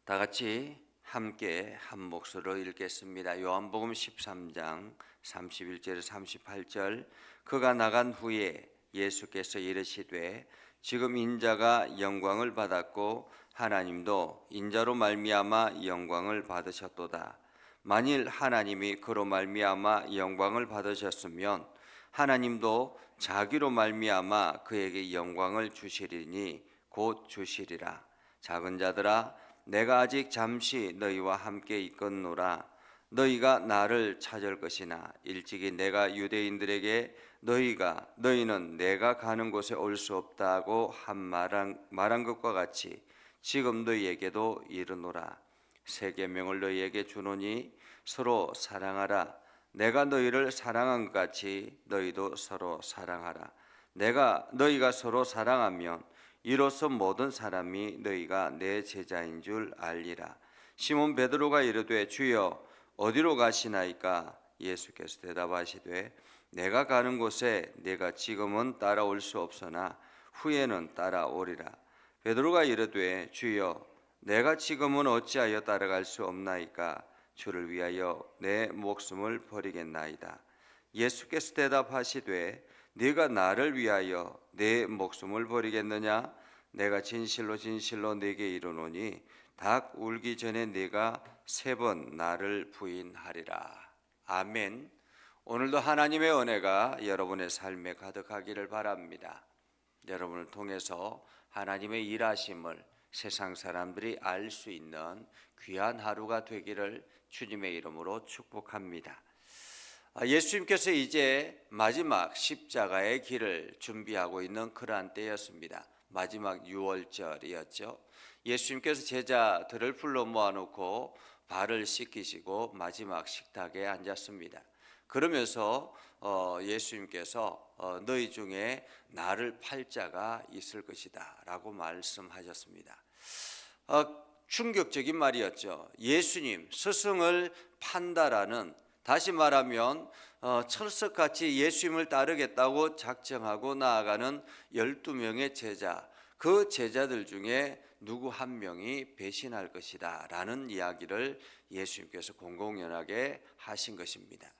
다 같이 함께 한 목소리로 읽겠습니다. 요한복음 13장 31절 38절. 그가 나간 후에 예수께서 이르시되 지금 인자가 영광을 받았고 하나님도 인자로 말미암아 영광을 받으셨도다. 만일 하나님이 그로 말미암아 영광을 받으셨으면 하나님도 자기로 말미암아 그에게 영광을 주시리니 곧 주시리라. 작은 자들아, 내가 아직 잠시 너희와 함께 있겠노라. 너희가 나를 찾을 것이나 일찍이 내가 유대인들에게 너희는 내가 가는 곳에 올 수 없다고 말한 것과 같이 지금 너희에게도 이르노라. 새 계명을 너희에게 주노니 서로 사랑하라. 내가 너희를 사랑한 것 같이 너희도 서로 사랑하라. 너희가 서로 사랑하면 이로써 모든 사람이 너희가 내 제자인 줄 알리라. 시몬 베드로가 이르되 주여 어디로 가시나이까? 예수께서 대답하시되 내가 가는 곳에 내가 지금은 따라올 수 없으나 후에는 따라오리라. 베드로가 이르되 주여 내가 지금은 어찌하여 따라갈 수 없나이까? 주를 위하여 내 목숨을 버리겠나이다. 예수께서 대답하시되 네가 나를 위하여 내 목숨을 버리겠느냐? 내가 진실로 진실로 네게 이르노니 닭 울기 전에 네가 3번 나를 부인하리라. 아멘. 오늘도 하나님의 은혜가 여러분의 삶에 가득하기를 바랍니다. 여러분을 통해서 하나님의 일하심을 세상 사람들이 알 수 있는 귀한 하루가 되기를 주님의 이름으로 축복합니다. 예수님께서 이제 마지막 십자가의 길을 준비하고 있는 그러한 때였습니다. 마지막 유월절이었죠. 예수님께서 제자들을 불러 모아놓고 발을 씻기시고 마지막 식탁에 앉았습니다. 그러면서 예수님께서 너희 중에 나를 팔 자가 있을 것이다 라고 말씀하셨습니다. 충격적인 말이었죠. 예수님 스승을 판다라는, 다시 말하면 철석같이 예수님을 따르겠다고 작정하고 나아가는 12명의 제자, 그 제자들 중에 누구 한 명이 배신할 것이다 라는 이야기를 예수님께서 공공연하게 하신 것입니다.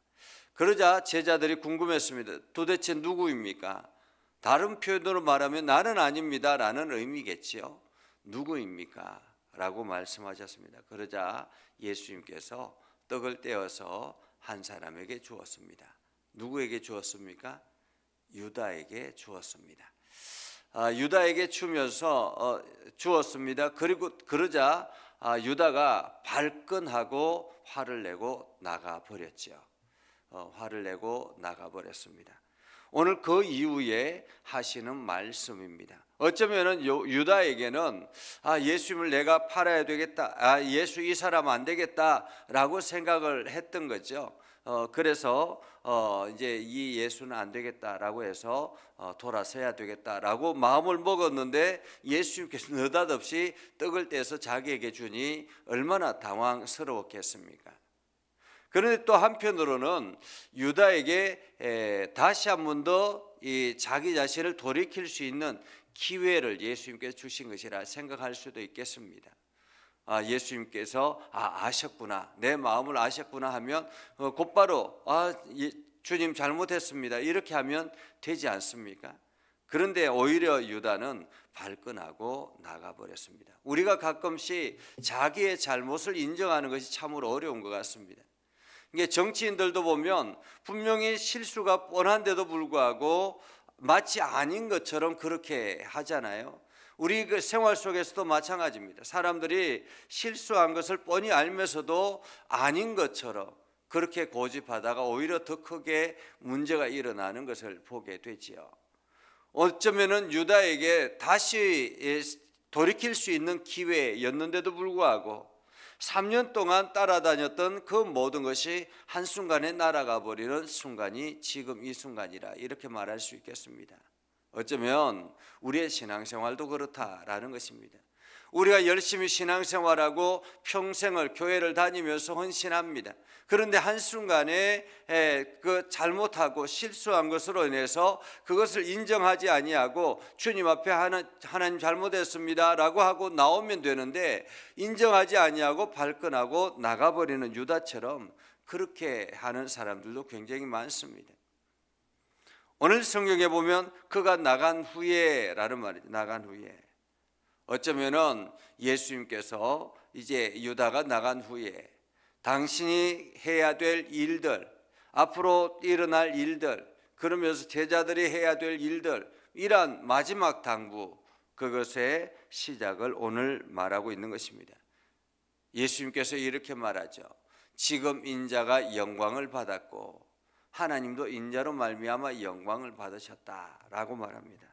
그러자 제자들이 궁금했습니다. 도대체 누구입니까? 다른 표현으로 말하면 나는 아닙니다 라는 의미겠지요. 누구입니까? 라고 말씀하셨습니다. 그러자 예수님께서 떡을 떼어서 한 사람에게 주었습니다. 누구에게 주었습니까? 유다에게 주었습니다. 유다에게 주었습니다. 그러자 유다가 발끈하고 화를 내고 나가버렸죠. 화를 내고 나가버렸습니다. 오늘 그 이후에 하시는 말씀입니다. 어쩌면은 유다에게는 예수님을 내가 팔아야 되겠다, 예수 이 사람 안 되겠다라고 생각을 했던 거죠. 그래서 이제 이 예수는 안 되겠다라고 해서 돌아서야 되겠다라고 마음을 먹었는데 예수님께서 느닷없이 떡을 떼서 자기에게 주니 얼마나 당황스러웠겠습니까? 그런데 또 한편으로는 유다에게 다시 한 번 더 자기 자신을 돌이킬 수 있는 기회를 예수님께서 주신 것이라 생각할 수도 있겠습니다. 예수님께서 아셨구나, 내 마음을 아셨구나 하면 곧바로 주님 잘못했습니다 이렇게 하면 되지 않습니까? 그런데 오히려 유다는 발끈하고 나가버렸습니다. 우리가 가끔씩 자기의 잘못을 인정하는 것이 참으로 어려운 것 같습니다. 이게 정치인들도 보면 분명히 실수가 뻔한데도 불구하고 마치 아닌 것처럼 그렇게 하잖아요. 우리 그 생활 속에서도 마찬가지입니다. 사람들이 실수한 것을 뻔히 알면서도 아닌 것처럼 그렇게 고집하다가 오히려 더 크게 문제가 일어나는 것을 보게 되지요. 어쩌면은 유다에게 다시 돌이킬 수 있는 기회였는데도 불구하고 3년 동안 따라다녔던 그 모든 것이 한순간에 날아가 버리는 순간이 지금 이 순간이라 이렇게 말할 수 있겠습니다. 어쩌면 우리의 신앙생활도 그렇다라는 것입니다. 우리가 열심히 신앙생활하고 평생을 교회를 다니면서 헌신합니다. 그런데 한순간에 그 잘못하고 실수한 것으로 인해서 그것을 인정하지 아니하고 주님 앞에 하나님 잘못했습니다 라고 하고 나오면 되는데, 인정하지 아니하고 발끈하고 나가버리는 유다처럼 그렇게 하는 사람들도 굉장히 많습니다. 오늘 성경에 보면 그가 나간 후에 라는 말이죠. 나간 후에. 어쩌면은 예수님께서 이제 유다가 나간 후에 당신이 해야 될 일들, 앞으로 일어날 일들, 그러면서 제자들이 해야 될 일들, 이러한 마지막 당부, 그것의 시작을 오늘 말하고 있는 것입니다. 예수님께서 이렇게 말하죠. 지금 인자가 영광을 받았고 하나님도 인자로 말미암아 영광을 받으셨다라고 말합니다.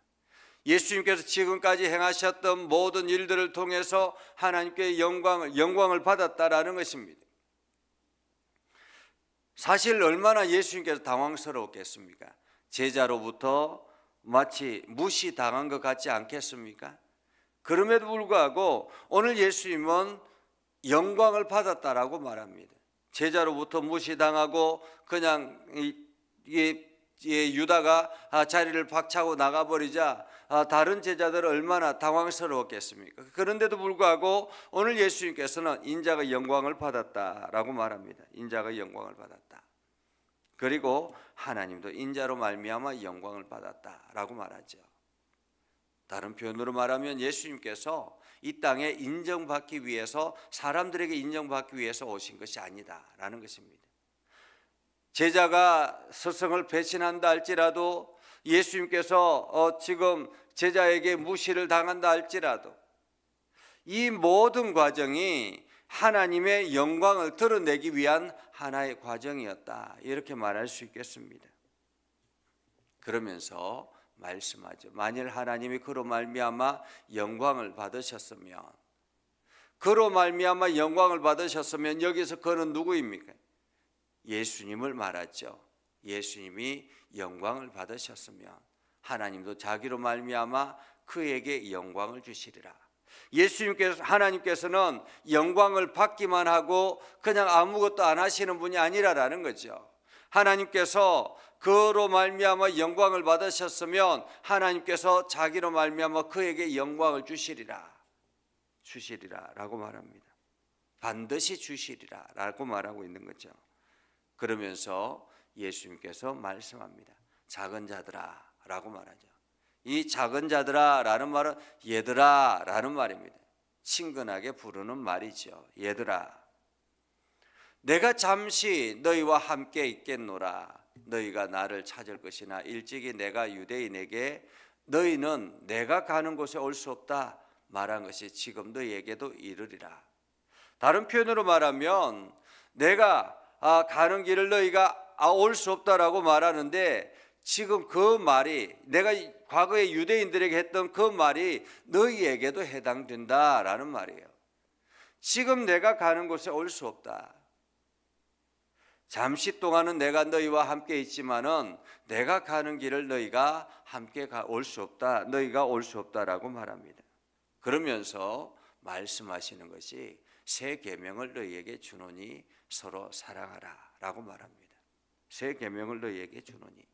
예수님께서 지금까지 행하셨던 모든 일들을 통해서 하나님께 영광을 받았다라는 것입니다. 사실 얼마나 예수님께서 당황스러웠겠습니까? 제자로부터 마치 무시당한 것 같지 않겠습니까? 그럼에도 불구하고 오늘 예수님은 영광을 받았다라고 말합니다. 제자로부터 무시당하고 그냥 유다가 자리를 박차고 나가버리자 다른 제자들은 얼마나 당황스러웠겠습니까? 그런데도 불구하고 오늘 예수님께서는 인자가 영광을 받았다라고 말합니다. 인자가 영광을 받았다. 그리고 하나님도 인자로 말미암아 영광을 받았다라고 말하죠. 다른 표현으로 말하면 예수님께서 이 땅에 인정받기 위해서, 사람들에게 인정받기 위해서 오신 것이 아니다라는 것입니다. 제자가 스승을 배신한다 할지라도, 예수님께서 지금 제자에게 무시를 당한다 할지라도, 이 모든 과정이 하나님의 영광을 드러내기 위한 하나의 과정이었다, 이렇게 말할 수 있겠습니다. 그러면서 말씀하죠. 만일 하나님이 그로 말미암아 영광을 받으셨으면, 그로 말미암아 영광을 받으셨으면 여기서 그는 누구입니까? 예수님을 말하죠. 예수님이 영광을 받으셨으면 하나님도 자기로 말미암아 그에게 영광을 주시리라. 하나님께서는 영광을 받기만 하고 그냥 아무것도 안 하시는 분이 아니라라는 거죠. 하나님께서 그로 말미암아 영광을 받으셨으면 하나님께서 자기로 말미암아 그에게 영광을 주시리라라고 말합니다. 반드시 주시리라라고 말하고 있는 거죠. 그러면서 예수님께서 말씀합니다. 작은 자들아라고 말하죠. 이 작은 자들아라는 말은 얘들아라는 말입니다. 친근하게 부르는 말이죠. 얘들아, 내가 잠시 너희와 함께 있겠노라. 너희가 나를 찾을 것이나 일찍이 내가 유대인에게 너희는 내가 가는 곳에 올 수 없다 말한 것이 지금 너희에게도 이르리라. 다른 표현으로 말하면 내가 가는 길을 너희가 올 수 없다라고 말하는데, 지금 그 말이, 내가 과거에 유대인들에게 했던 그 말이 너희에게도 해당된다라는 말이에요. 지금 내가 가는 곳에 올 수 없다. 잠시 동안은 내가 너희와 함께 있지만은 내가 가는 길을 너희가 함께 올 수 없다. 너희가 올 수 없다라고 말합니다. 그러면서 말씀하시는 것이 새 계명을 너희에게 주노니 서로 사랑하라라고 말합니다. 새 계명을 너희에게 주노니.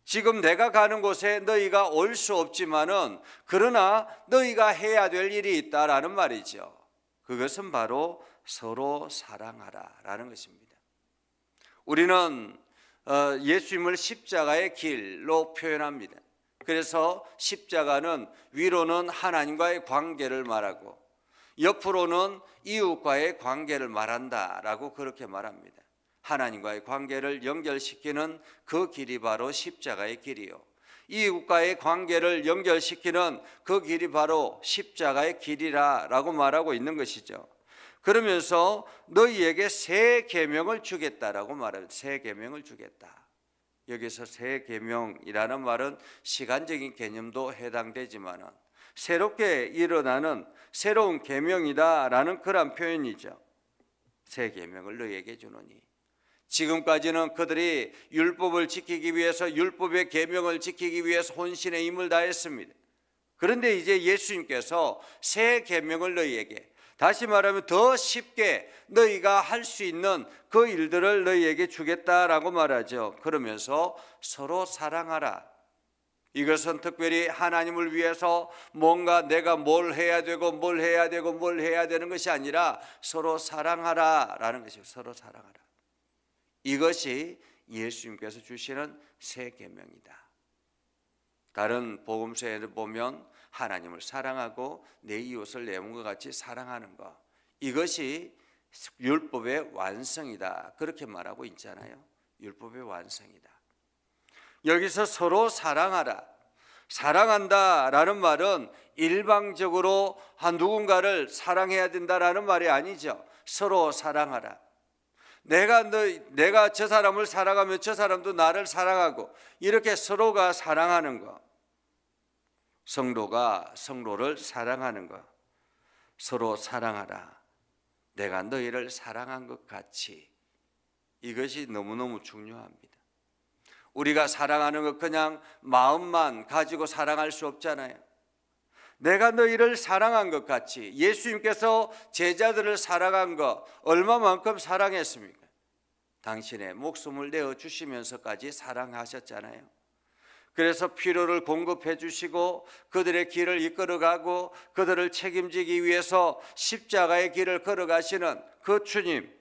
지금 내가 가는 곳에 너희가 올 수 없지만은 그러나 너희가 해야 될 일이 있다라는 말이죠. 그것은 바로 서로 사랑하라라는 것입니다. 우리는 예수님을 십자가의 길로 표현합니다. 그래서 십자가는 위로는 하나님과의 관계를 말하고 옆으로는 이웃과의 관계를 말한다라고 그렇게 말합니다. 하나님과의 관계를 연결시키는 그 길이 바로 십자가의 길이요, 이웃과의 관계를 연결시키는 그 길이 바로 십자가의 길이라고 말하고 있는 것이죠. 그러면서 너희에게 새 계명을 주겠다라고 말합니다. 새 계명을 주겠다. 여기서 새 계명이라는 말은 시간적인 개념도 해당되지만 새롭게 일어나는 새로운 계명이다라는 그런 표현이죠. 새 계명을 너희에게 주노니. 지금까지는 그들이 율법을 지키기 위해서, 율법의 계명을 지키기 위해서 혼신의 힘을 다했습니다. 그런데 이제 예수님께서 새 계명을 너희에게, 다시 말하면 더 쉽게 너희가 할 수 있는 그 일들을 너희에게 주겠다라고 말하죠. 그러면서 서로 사랑하라. 이것은 특별히 하나님을 위해서 뭔가 내가 뭘 해야 되고 뭘 해야 되고 뭘 해야 되는 것이 아니라 서로 사랑하라라는 것이에요. 서로 사랑하라. 이것이 예수님께서 주시는 새 계명이다. 다른 복음서에 보면 하나님을 사랑하고 내 이웃을 내 몸과 같이 사랑하는 것, 이것이 율법의 완성이다, 그렇게 말하고 있잖아요. 율법의 완성이다. 여기서 서로 사랑하라, 사랑한다라는 말은 일방적으로 누군가를 사랑해야 된다라는 말이 아니죠. 서로 사랑하라. 내가 저 사람을 사랑하면 저 사람도 나를 사랑하고, 이렇게 서로가 사랑하는 것, 성도가 성도를 사랑하는 것, 서로 사랑하라. 내가 너희를 사랑한 것 같이. 이것이 너무너무 중요합니다. 우리가 사랑하는 것 그냥 마음만 가지고 사랑할 수 없잖아요. 내가 너희를 사랑한 것 같이, 예수님께서 제자들을 사랑한 것 얼마만큼 사랑했습니까? 당신의 목숨을 내어주시면서까지 사랑하셨잖아요. 그래서 필요를 공급해 주시고 그들의 길을 이끌어가고 그들을 책임지기 위해서 십자가의 길을 걸어가시는 그 주님,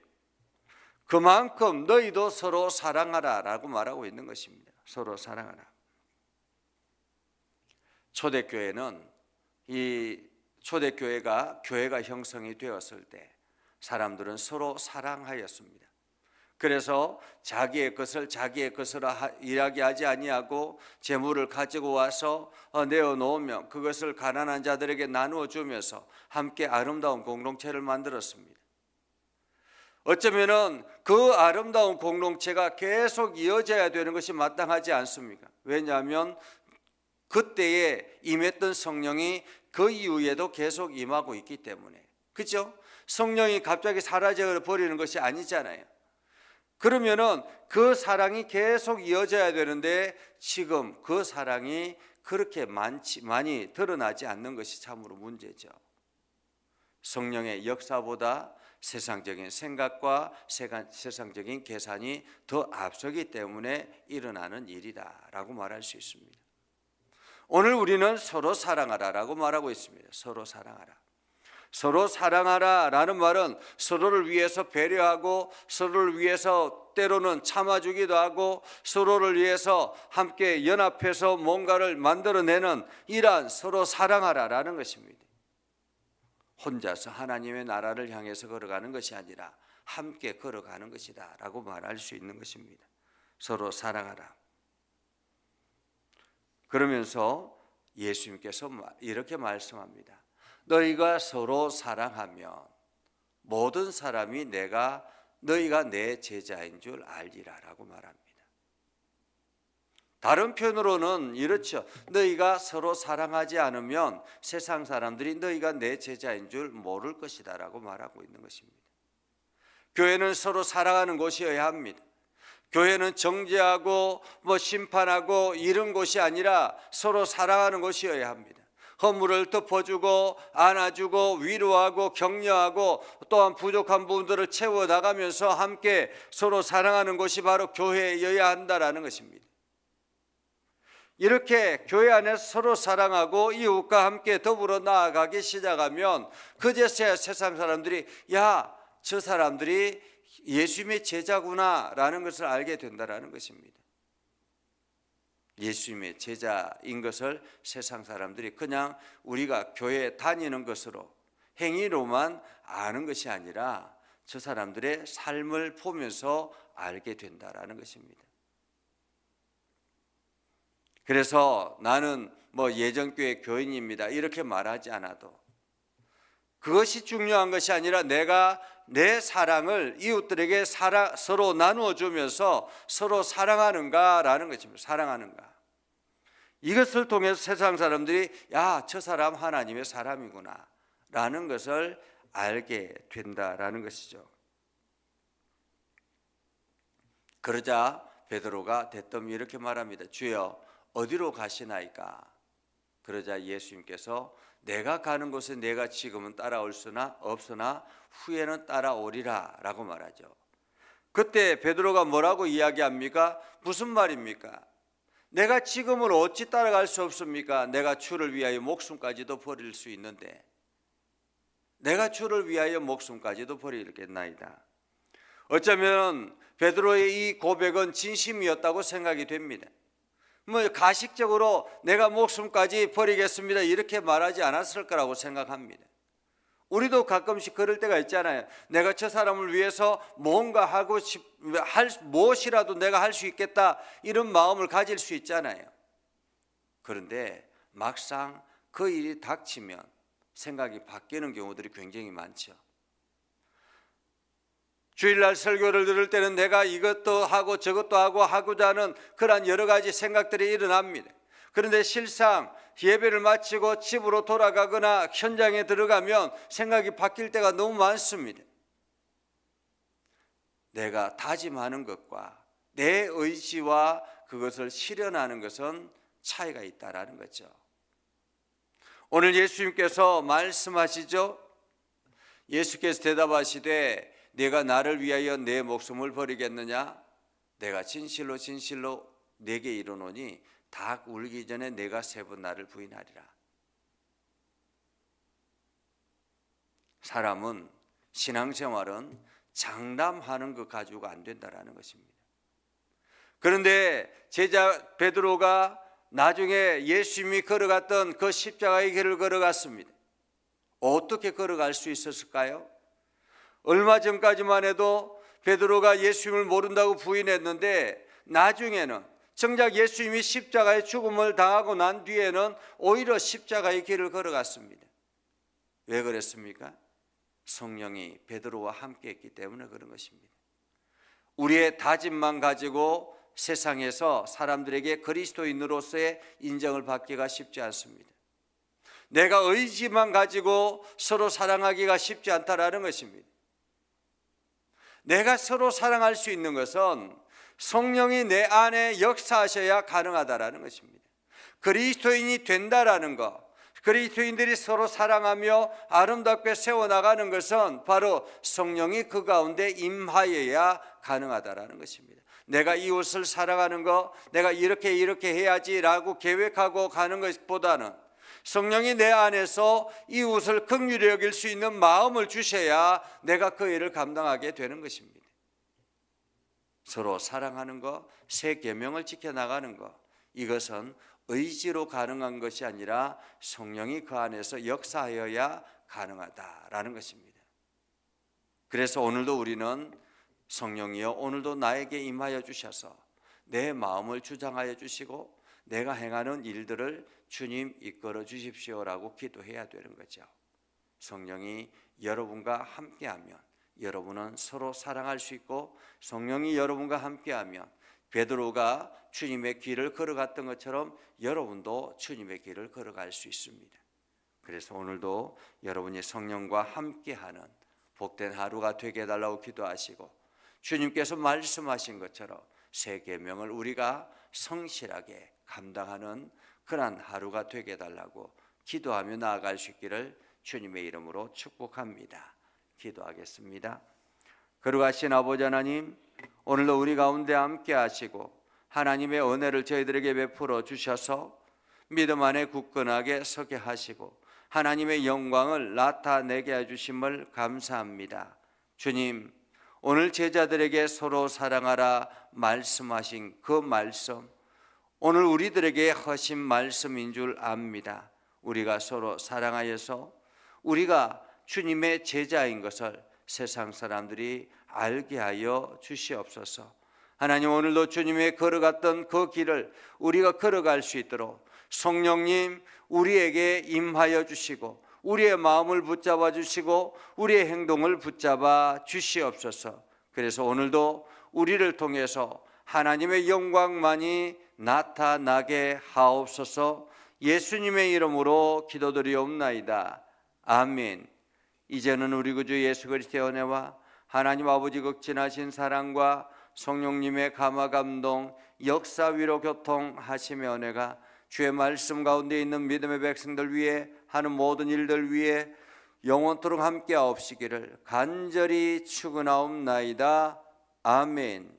그만큼 너희도 서로 사랑하라 라고 말하고 있는 것입니다. 서로 사랑하라. 초대교회는, 이 초대교회가 교회가 형성이 되었을 때 사람들은 서로 사랑하였습니다. 그래서 자기의 것을 자기의 것으로 이야기하지 아니하고 재물을 가지고 와서 내어놓으면 그것을 가난한 자들에게 나누어 주면서 함께 아름다운 공동체를 만들었습니다. 어쩌면은 그 아름다운 공동체가 계속 이어져야 되는 것이 마땅하지 않습니까? 왜냐하면 그때에 임했던 성령이 그 이후에도 계속 임하고 있기 때문에. 그렇죠? 성령이 갑자기 사라져 버리는 것이 아니잖아요. 그러면은 그 사랑이 계속 이어져야 되는데 지금 그 사랑이 그렇게 많이 드러나지 않는 것이 참으로 문제죠. 성령의 역사보다 세상적인 생각과 세상적인 계산이 더 앞서기 때문에 일어나는 일이다라고 말할 수 있습니다. 오늘 우리는 서로 사랑하라라고 말하고 있습니다. 서로 사랑하라. 서로 사랑하라라는 말은 서로를 위해서 배려하고 서로를 위해서 때로는 참아주기도 하고 서로를 위해서 함께 연합해서 뭔가를 만들어내는 이러한 서로 사랑하라라는 것입니다. 혼자서 하나님의 나라를 향해서 걸어가는 것이 아니라 함께 걸어가는 것이다 라고 말할 수 있는 것입니다. 서로 사랑하라. 그러면서 예수님께서 이렇게 말씀합니다. 너희가 서로 사랑하면 모든 사람이 너희가 내 제자인 줄 알리라 라고 말합니다. 다른 표현으로는 이렇죠. 너희가 서로 사랑하지 않으면 세상 사람들이 너희가 내 제자인 줄 모를 것이다 라고 말하고 있는 것입니다. 교회는 서로 사랑하는 곳이어야 합니다. 교회는 정죄하고 심판하고 이런 곳이 아니라 서로 사랑하는 곳이어야 합니다. 허물을 덮어주고 안아주고 위로하고 격려하고 또한 부족한 부분들을 채워나가면서 함께 서로 사랑하는 곳이 바로 교회여야 한다라는 것입니다. 이렇게 교회 안에서 서로 사랑하고 이웃과 함께 더불어 나아가기 시작하면 그제서야 세상 사람들이 야, 저 사람들이 예수님의 제자구나라는 것을 알게 된다라는 것입니다. 예수님의 제자인 것을 세상 사람들이 그냥 우리가 교회에 다니는 것으로 행위로만 아는 것이 아니라 저 사람들의 삶을 보면서 알게 된다라는 것입니다. 그래서 나는 예전교회 교인입니다 이렇게 말하지 않아도 그것이 중요한 것이 아니라 내가 내 사랑을 이웃들에게 서로 나누어 주면서 서로 사랑하는가라는 것입니다. 사랑하는가. 이것을 통해서 세상 사람들이 야, 저 사람 하나님의 사람이구나 라는 것을 알게 된다라는 것이죠. 그러자 베드로가 대뜸 이렇게 말합니다. 주여 어디로 가시나이까? 그러자 예수님께서 내가 가는 곳에 내가 지금은 따라올 수나 없으나 후에는 따라오리라 라고 말하죠. 그때 베드로가 뭐라고 이야기합니까? 무슨 말입니까? 내가 지금은 어찌 따라갈 수 없습니까? 내가 주를 위하여 목숨까지도 버릴 수 있는데, 내가 주를 위하여 목숨까지도 버리겠나이다. 어쩌면 베드로의 이 고백은 진심이었다고 생각이 됩니다. 가식적으로 내가 목숨까지 버리겠습니다 이렇게 말하지 않았을 거라고 생각합니다. 우리도 가끔씩 그럴 때가 있잖아요. 내가 저 사람을 위해서 뭔가 무엇이라도 내가 할 수 있겠다 이런 마음을 가질 수 있잖아요. 그런데 막상 그 일이 닥치면 생각이 바뀌는 경우들이 굉장히 많죠. 주일날 설교를 들을 때는 내가 이것도 하고 저것도 하고자 하는 그런 여러 가지 생각들이 일어납니다. 그런데 실상 예배를 마치고 집으로 돌아가거나 현장에 들어가면 생각이 바뀔 때가 너무 많습니다. 내가 다짐하는 것과 내 의지와 그것을 실현하는 것은 차이가 있다라는 거죠. 오늘 예수님께서 말씀하시죠. 예수께서 대답하시되 내가 나를 위하여 내 목숨을 버리겠느냐? 내가 진실로 진실로 내게 이르노니 닭 울기 전에 내가 3번 나를 부인하리라. 사람은 신앙생활은 장담하는 것 가지고 안 된다라는 것입니다. 그런데 제자 베드로가 나중에 예수님이 걸어갔던 그 십자가의 길을 걸어갔습니다. 어떻게 걸어갈 수 있었을까요? 얼마 전까지만 해도 베드로가 예수님을 모른다고 부인했는데 나중에는 정작 예수님이 십자가의 죽음을 당하고 난 뒤에는 오히려 십자가의 길을 걸어갔습니다. 왜 그랬습니까? 성령이 베드로와 함께 했기 때문에 그런 것입니다. 우리의 다짐만 가지고 세상에서 사람들에게 그리스도인으로서의 인정을 받기가 쉽지 않습니다. 내가 의지만 가지고 서로 사랑하기가 쉽지 않다라는 것입니다. 내가 서로 사랑할 수 있는 것은 성령이 내 안에 역사하셔야 가능하다라는 것입니다. 그리스도인이 된다라는 것, 그리스도인들이 서로 사랑하며 아름답게 세워나가는 것은 바로 성령이 그 가운데 임하여야 가능하다라는 것입니다. 내가 이웃을 사랑하는 것, 내가 이렇게 해야지라고 계획하고 가는 것보다는 성령이 내 안에서 이웃을 긍휼히 여길 수 있는 마음을 주셔야 내가 그 일을 감당하게 되는 것입니다. 서로 사랑하는 것, 새 계명을 지켜나가는 것, 이것은 의지로 가능한 것이 아니라 성령이 그 안에서 역사하여야 가능하다라는 것입니다. 그래서 오늘도 우리는 성령이여 오늘도 나에게 임하여 주셔서 내 마음을 주장하여 주시고 내가 행하는 일들을 주님 이끌어 주십시오라고 기도해야 되는 거죠. 성령이 여러분과 함께하면 여러분은 서로 사랑할 수 있고, 성령이 여러분과 함께하면 베드로가 주님의 길을 걸어갔던 것처럼 여러분도 주님의 길을 걸어갈 수 있습니다. 그래서 오늘도 여러분이 성령과 함께하는 복된 하루가 되게 해달라고 기도하시고, 주님께서 말씀하신 것처럼 새 계명을 우리가 성실하게 감당하는 그러한 하루가 되게 해달라고 기도하며 나아갈 수 있기를 주님의 이름으로 축복합니다. 기도하겠습니다. 거룩하신 아버지 하나님, 오늘도 우리 가운데 함께 하시고 하나님의 은혜를 저희들에게 베풀어 주셔서 믿음 안에 굳건하게 서게 하시고 하나님의 영광을 나타내게 해주심을 감사합니다. 주님, 오늘 제자들에게 서로 사랑하라 말씀하신 그 말씀, 오늘 우리들에게 하신 말씀인 줄 압니다. 우리가 서로 사랑하여서 우리가 주님의 제자인 것을 세상 사람들이 알게 하여 주시옵소서. 하나님, 오늘도 주님의 걸어갔던 그 길을 우리가 걸어갈 수 있도록 성령님 우리에게 임하여 주시고 우리의 마음을 붙잡아 주시고 우리의 행동을 붙잡아 주시옵소서. 그래서 오늘도 우리를 통해서 하나님의 영광만이 나타나게 하옵소서. 예수님의 이름으로 기도드리옵나이다. 아멘. 이제는 우리 구주 예수 그리스도의 은혜와 하나님 아버지 극진하신 사랑과 성령님의 감화 감동 역사 위로 교통하심의 은혜가 주의 말씀 가운데 있는 믿음의 백성들 위해 하는 모든 일들 위해 영원토록 함께하옵시기를 간절히 축원하옵나이다. 아멘.